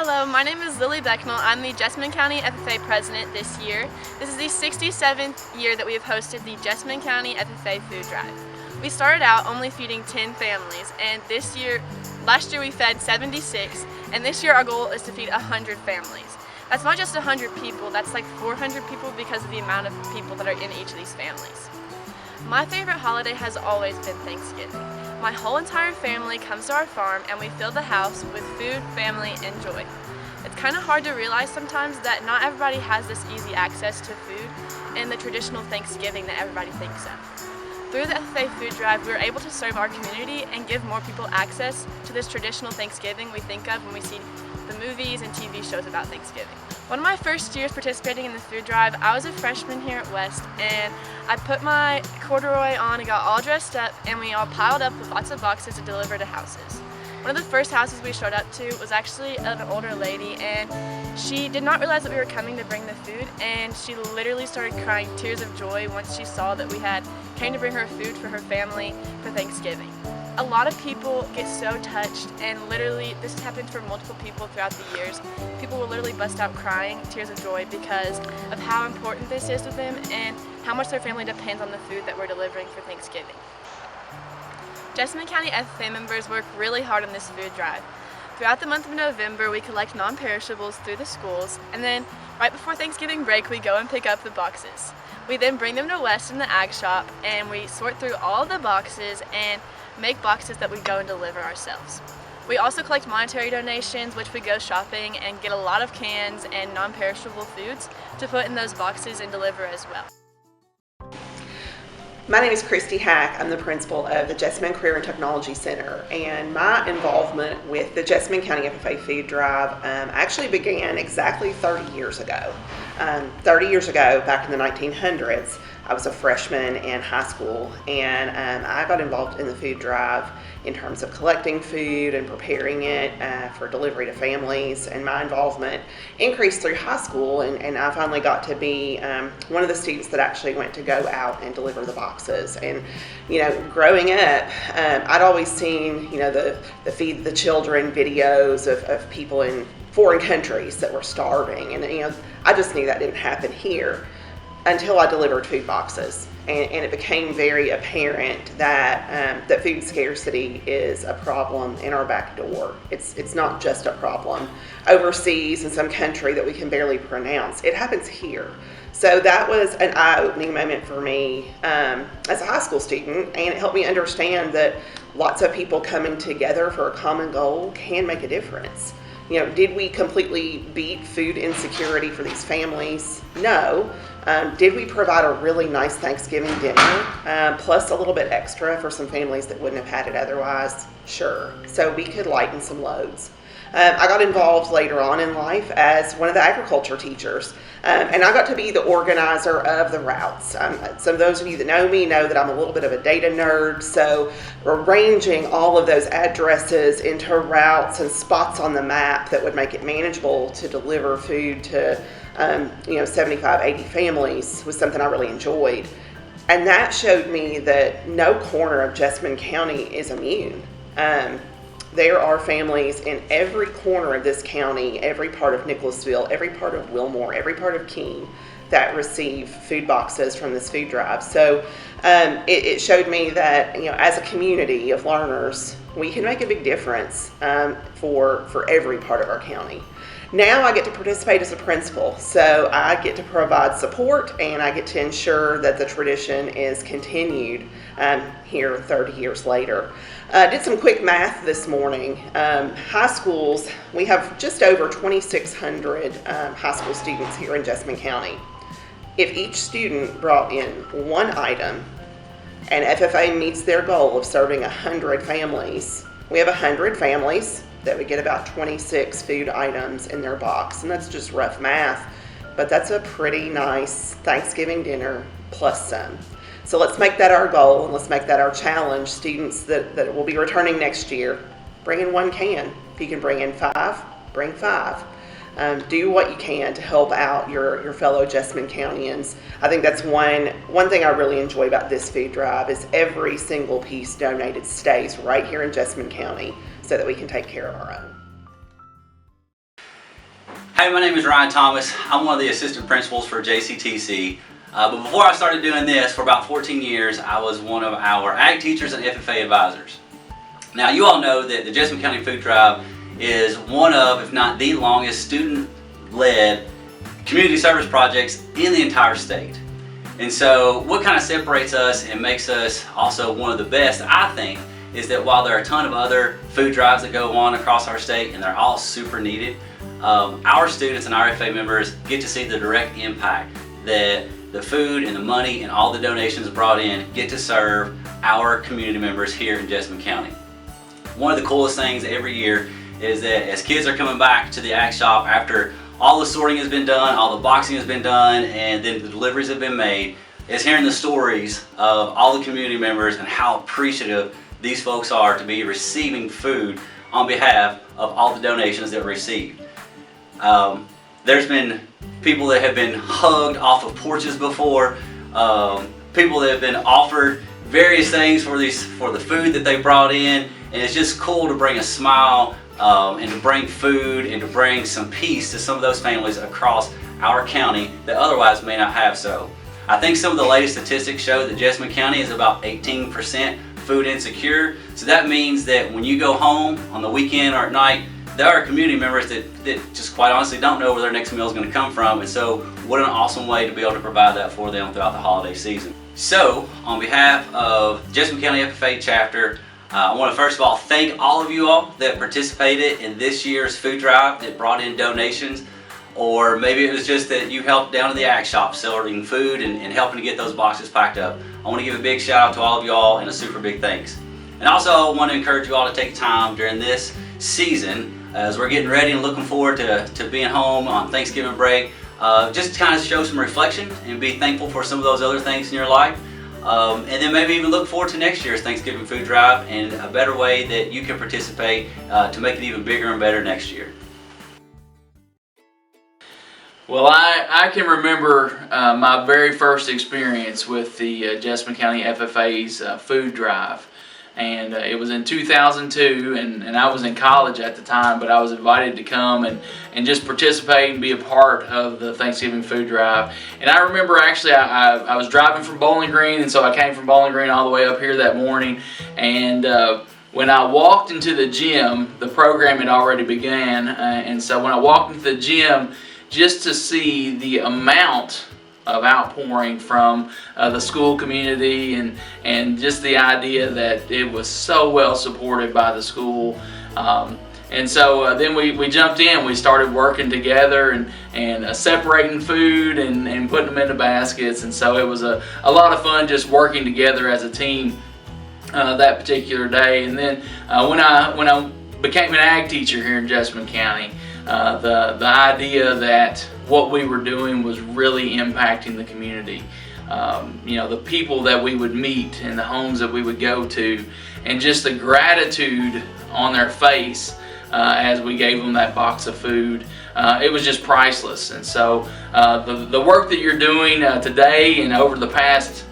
Hello, my name is Lily Becknell. I'm the Jessamine County FFA president this year. This is the 67th year that we have hosted the Jessamine County FFA Food Drive. We started out only feeding 10 families, and last year we fed 76, and this year our goal is to feed 100 families. That's not just 100 people, that's like 400 people because of the amount of people that are in each of these families. My favorite holiday has always been Thanksgiving. My whole entire family comes to our farm and we fill the house with food, family, and joy. It's kind of hard to realize sometimes that not everybody has this easy access to food and the traditional Thanksgiving that everybody thinks of. Through the FFA Food Drive, we were able to serve our community and give more people access to this traditional Thanksgiving we think of when we see the movies and TV shows about Thanksgiving. One of my first years participating in the food drive, I was a freshman here at West, and I put my corduroy on and got all dressed up, and we all piled up with lots of boxes to deliver to houses. One of the first houses we showed up to was actually an older lady, and she did not realize that we were coming to bring the food, and she literally started crying tears of joy once she saw that we came to bring her food for her family for Thanksgiving. A lot of people get so touched, and literally this has happened for multiple people throughout the years. People will literally bust out crying tears of joy because of how important this is to them and how much their family depends on the food that we're delivering for Thanksgiving. Jessamine County FFA members work really hard on this food drive. Throughout the month of November, we collect non-perishables through the schools, and then right before Thanksgiving break, we go and pick up the boxes. We then bring them to West in the ag shop, and we sort through all the boxes and make boxes that we go and deliver ourselves. We also collect monetary donations, which we go shopping and get a lot of cans and non-perishable foods to put in those boxes and deliver as well. My name is Christy Hack. I'm the principal of the Jessamine Career and Technology Center, and my involvement with the Jessamine County FFA Food Drive actually began exactly 30 years ago. 30 years ago, back in the 1900s, I was a freshman in high school, and I got involved in the food drive in terms of collecting food and preparing it for delivery to families, and my involvement increased through high school, and I finally got to be one of the students that actually went to go out and deliver the boxes. And growing up, I'd always seen the Feed the Children videos of people in foreign countries that were starving, and I just knew that didn't happen here until I delivered food boxes, and it became very apparent that that food scarcity is a problem in our back door. It's not just a problem overseas in some country that we can barely pronounce. It happens here. So that was an eye-opening moment for me as a high school student, and it helped me understand that lots of people coming together for a common goal can make a difference. Did we completely beat food insecurity for these families? No. Did we provide a really nice Thanksgiving dinner, plus a little bit extra for some families that wouldn't have had it otherwise? Sure. So we could lighten some loads. I got involved later on in life as one of the agriculture teachers, and I got to be the organizer of the routes. Some of those of you that know me know that I'm a little bit of a data nerd, so arranging all of those addresses into routes and spots on the map that would make it manageable to deliver food to 75, 80 families was something I really enjoyed. And that showed me that no corner of Jessamine County is immune. There are families in every corner of this county, every part of Nicholasville, every part of Wilmore, every part of Keene that receive food boxes from this food drive. So it showed me that as a community of learners, we can make a big difference for every part of our county. Now I get to participate as a principal, so I get to provide support, and I get to ensure that the tradition is continued here 30 years later. Did some quick math this morning. High schools, we have just over 2,600 high school students here in Jessamine County. If each student brought in one item and FFA meets their goal of serving 100 families, we have 100 families that would get about 26 food items in their box, and that's just rough math, but that's a pretty nice Thanksgiving dinner plus some. So let's make that our goal, and let's make that our challenge. Students that will be returning next year, bring in one can. If you can bring in 5, bring 5. Do what you can to help out your fellow Jessamine Countyans. I think that's one thing I really enjoy about this food drive is every single piece donated stays right here in Jessamine County so that we can take care of our own. Hey, my name is Ryan Thomas. I'm one of the assistant principals for JCTC. But before I started doing this, for about 14 years, I was one of our ag teachers and FFA advisors. Now, you all know that the Jessamine County Food Drive is one of, if not the longest, student-led community service projects in the entire state. And so what kind of separates us and makes us also one of the best, I think, is that while there are a ton of other food drives that go on across our state and they're all super needed, our students and our FFA members get to see the direct impact that the food and the money and all the donations brought in get to serve our community members here in Jessamine County. One of the coolest things every year is that as kids are coming back to the ag shop after all the sorting has been done, all the boxing has been done, and then the deliveries have been made, is hearing the stories of all the community members and how appreciative these folks are to be receiving food on behalf of all the donations that were received. There's been people that have been hugged off of porches before, people that have been offered various things for the food that they brought in, and it's just cool to bring a smile and to bring food and to bring some peace to some of those families across our county that otherwise may not have so. I think some of the latest statistics show that Jessamine County is about 18% food insecure. So that means that when you go home on the weekend or at night, there are community members that just quite honestly don't know where their next meal is going to come from. And so what an awesome way to be able to provide that for them throughout the holiday season. So on behalf of Jessamine County FFA chapter, I want to first of all thank all of you all that participated in this year's food drive that brought in donations, or maybe it was just that you helped down to the ag shop selling food and helping to get those boxes packed up. I want to give a big shout out to all of you all and a super big thanks. And also I want to encourage you all to take time during this season as we're getting ready and looking forward to being home on Thanksgiving break, just to kind of show some reflection and be thankful for some of those other things in your life. And then maybe even look forward to next year's Thanksgiving food drive and a better way that you can participate to make it even bigger and better next year. Well, I can remember my very first experience with the Jessamine County FFA's food drive. And it was in 2002, and I was in college at the time, but I was invited to come and just participate and be a part of the Thanksgiving food drive. And I remember actually I was driving from Bowling Green, and so I came from Bowling Green all the way up here that morning. And when I walked into the gym, the program had already began, and so when I walked into the gym, just to see the amount of outpouring from the school community and just the idea that it was so well supported by the school. And so then we jumped in, we started working together and separating food and putting them into baskets. And so it was a lot of fun just working together as a team that particular day. And then when I became an ag teacher here in Jessamine County, the idea that what we were doing was really impacting the community. The people that we would meet and the homes that we would go to, and just the gratitude on their face as we gave them that box of food. It was just priceless. And so the work that you're doing today and over the past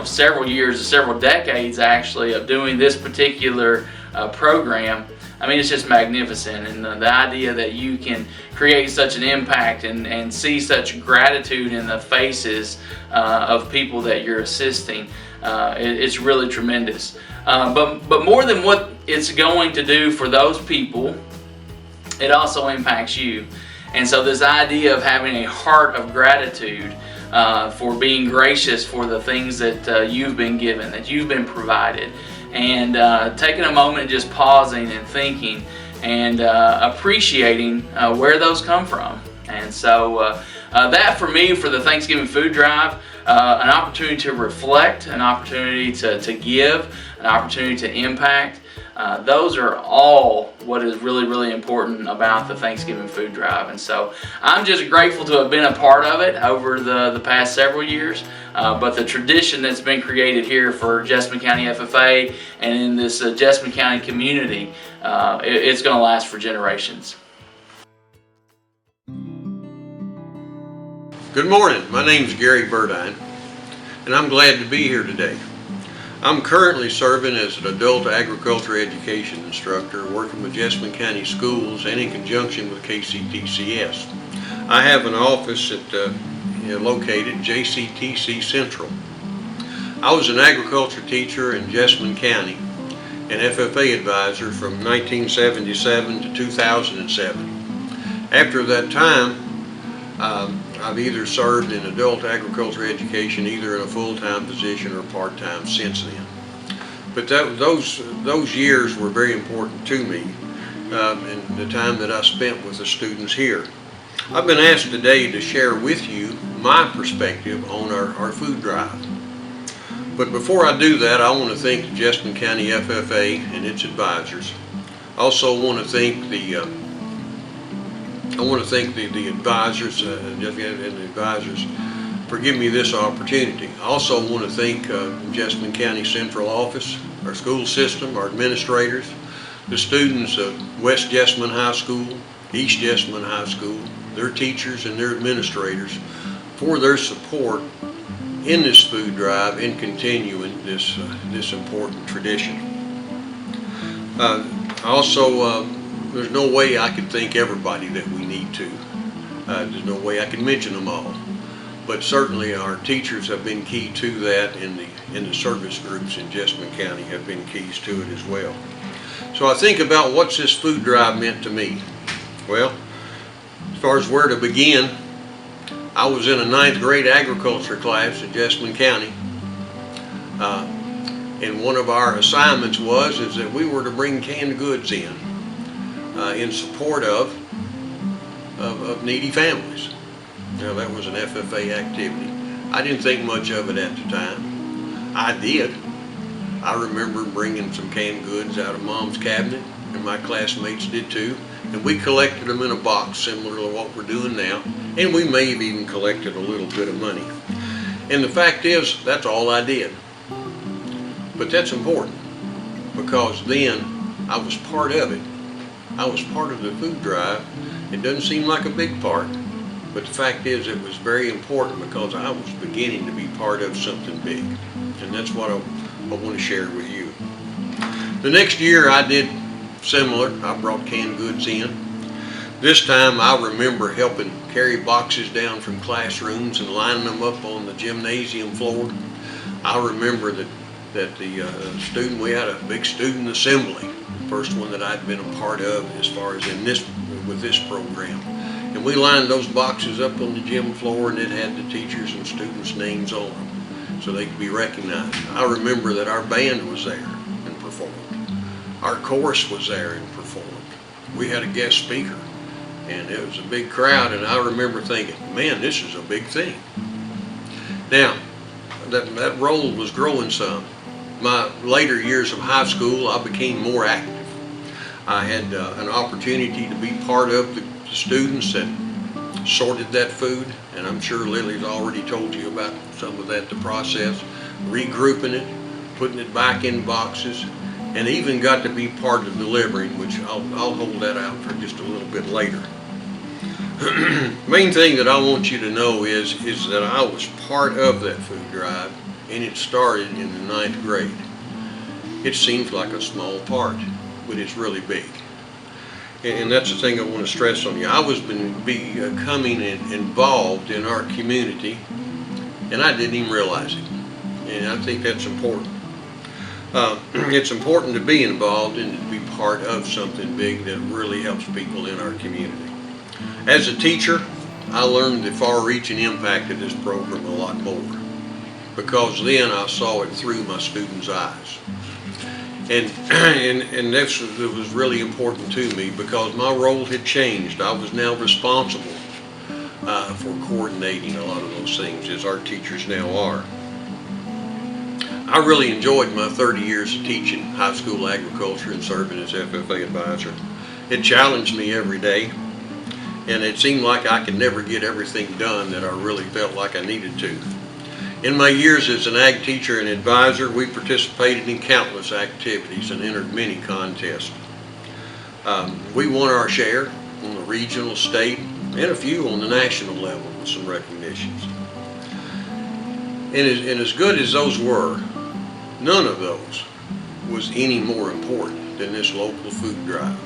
several years, several decades actually, of doing this particular program, I mean, it's just magnificent. And the idea that you can create such an impact and see such gratitude in the faces of people that you're assisting, it's really tremendous. But more than what it's going to do for those people, it also impacts you. And so this idea of having a heart of gratitude for being gracious for the things that you've been given, that you've been provided, and taking a moment and just pausing and thinking and appreciating where those come from. And so that for me, for the Thanksgiving food drive, an opportunity to reflect, an opportunity to give, an opportunity to impact, those are all what is really, really important about the Thanksgiving food drive. And so I'm just grateful to have been a part of it over the past several years. But the tradition that's been created here for Jessamine County FFA and in this Jessamine County community, it's going to last for generations. Good morning. My name is Gary Burdine, and I'm glad to be here today. I'm currently serving as an adult agriculture education instructor working with Jessamine County Schools and in conjunction with KCTCS. I have an office located JCTC Central. I was an agriculture teacher in Jessamine County and FFA advisor from 1977 to 2007. After that time, I've either served in adult agriculture education, either in a full-time position or part-time since then. But those years were very important to me in the time that I spent with the students here. I've been asked today to share with you my perspective on our food drive. But before I do that, I want to thank the Jessamine County FFA and its advisors. I also want to thank the advisors and the advisors for giving me this opportunity. I also want to thank Jessamine County Central Office, our school system, our administrators, the students of West Jessamine High School, East Jessamine High School, their teachers and their administrators for their support in this food drive and continuing this important tradition. There's no way I can thank everybody that we need to. There's no way I can mention them all. But certainly our teachers have been key to that, and the service groups in Jessamine County have been keys to it as well. So I think about what's this food drive meant to me. Well, as far as where to begin, I was in a 9th grade agriculture class in Jessamine County. And one of our assignments is that we were to bring canned goods in support of needy families. Now that was an FFA activity. I didn't think much of it at the time. I did. I remember bringing some canned goods out of Mom's cabinet, and my classmates did too. And we collected them in a box similar to what we're doing now. And we may have even collected a little bit of money. And the fact is, that's all I did. But that's important, because then I was part of it. I was part of the food drive. It doesn't seem like a big part, but the fact is it was very important because I was beginning to be part of something big. And that's what I want to share with you. The next year I did similar. I brought canned goods in. This time I remember helping carry boxes down from classrooms and lining them up on the gymnasium floor. I remember that we had a big student assembly, the first one that I'd been a part of as far as with this program. And we lined those boxes up on the gym floor, and it had the teachers and students' names on them so they could be recognized. I remember that our band was there and performed. Our chorus was there and performed. We had a guest speaker, and it was a big crowd, and I remember thinking, man, this is a big thing. Now, that role was growing some. My later years of high school, I became more active. I had an opportunity to be part of the students that sorted that food, and I'm sure Lily's already told you about some of that, the process, regrouping it, putting it back in boxes, and even got to be part of delivering, which I'll hold that out for just a little bit later. Main thing that I want you to know is that I was part of that food drive, and it started in the 9th grade. It seems like a small part, but it's really big. And that's the thing I want to stress on you. I was becoming involved in our community, and I didn't even realize it. And I think that's important. It's important to be involved and to be part of something big that really helps people in our community. As a teacher, I learned the far-reaching impact of this program a lot more, because then I saw it through my students' eyes. And that was really important to me, because my role had changed. I was now responsible for coordinating a lot of those things, as our teachers now are. I really enjoyed my 30 years of teaching high school agriculture and serving as FFA advisor. It challenged me every day, and it seemed like I could never get everything done that I really felt like I needed to. In my years as an ag teacher and advisor, we participated in countless activities and entered many contests. We won our share on the regional, state, and a few on the national level with some recognitions. And as good as those were, None of those was any more important than this local food drive.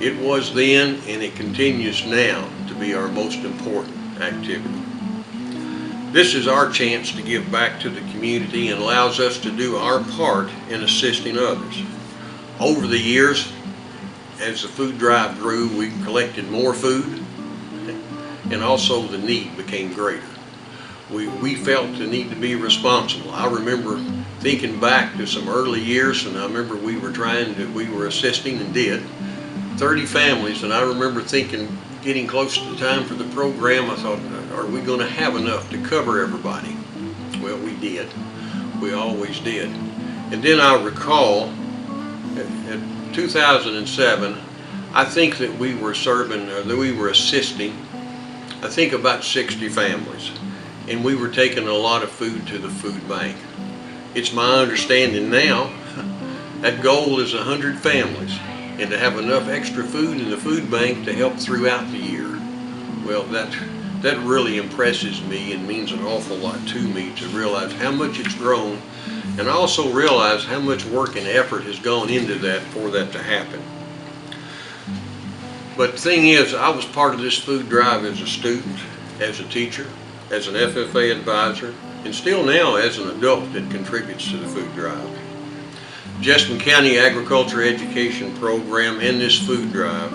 It was then, and it continues now, to be our most important activity. This is our chance to give back to the community and allows us to do our part in assisting others. Over the years, as the food drive grew, we collected more food, and also the need became greater. We felt the need to be responsible. I remember thinking back to some early years, and I remember we were assisting and did 30 families, and I remember thinking, getting close to the time for the program, I thought, are we going to have enough to cover everybody? Well, we did. We always did. And then I recall, in 2007, I think that we were assisting, I think about 60 families, and we were taking a lot of food to the food bank. It's my understanding now that goal is 100 families, and to have enough extra food in the food bank to help throughout the year. Well, that really impresses me and means an awful lot to me, to realize how much it's grown, and also realize how much work and effort has gone into that for that to happen. But the thing is, I was part of this food drive as a student, as a teacher, as an FFA advisor, and still now as an adult that contributes to the food drive. Jessamine County Agriculture Education Program and this food drive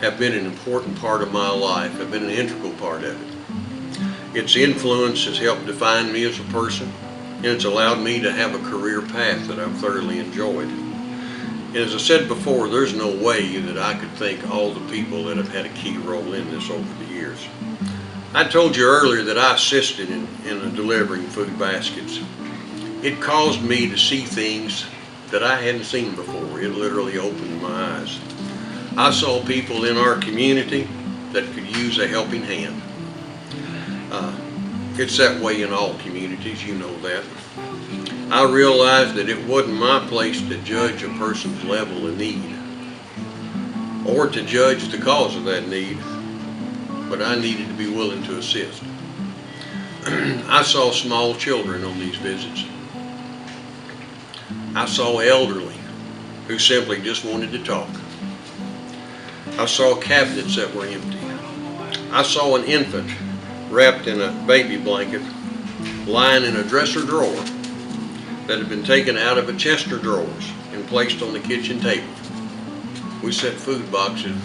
have been an important part of my life, have been an integral part of it. Its influence has helped define me as a person, and it's allowed me to have a career path that I've thoroughly enjoyed. And as I said before, there's no way that I could thank all the people that have had a key role in this over the years. I told you earlier that I assisted in delivering food baskets. It caused me to see things that I hadn't seen before. It literally opened my eyes. I saw people in our community that could use a helping hand. It's that way in all communities, you know that. I realized that it wasn't my place to judge a person's level of need or to judge the cause of that need, but I needed to be willing to assist. I saw small children on these visits. I saw elderly who simply just wanted to talk. I saw cabinets that were empty. I saw an infant wrapped in a baby blanket lying in a dresser drawer that had been taken out of a chest of drawers and placed on the kitchen table. We set food boxes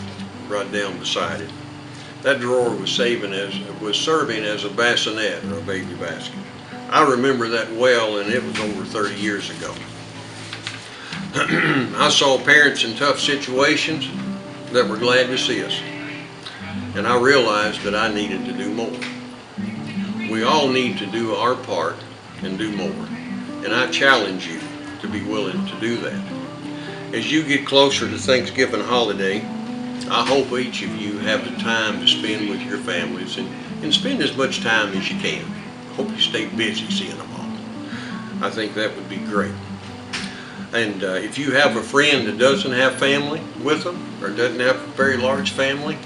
right down beside it. That drawer was serving as a bassinet or a baby basket. I remember that well, and it was over 30 years ago. I saw parents in tough situations that were glad to see us, and I realized that I needed to do more. We all need to do our part and do more, and I challenge you to be willing to do that. As you get closer to Thanksgiving holiday, I hope each of you have the time to spend with your families and spend as much time as you can. I hope you stay busy seeing them all. I think that would be great. And if you have a friend that doesn't have family with them or doesn't have a very large family,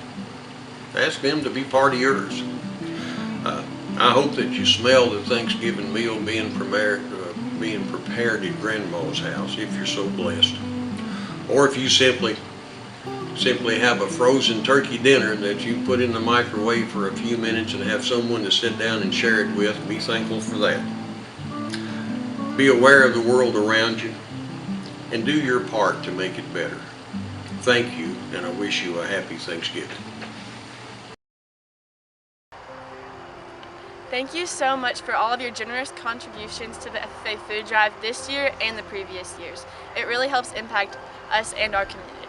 ask them to be part of yours. I hope that you smell the Thanksgiving meal being prepared at Grandma's house, if you're so blessed. Or if you simply have a frozen turkey dinner that you put in the microwave for a few minutes and have someone to sit down and share it with, be thankful for that. Be aware of the world around you and do your part to make it better. Thank you, and I wish you a happy Thanksgiving. Thank you so much for all of your generous contributions to the FFA Food Drive this year and the previous years. It really helps impact us and our community.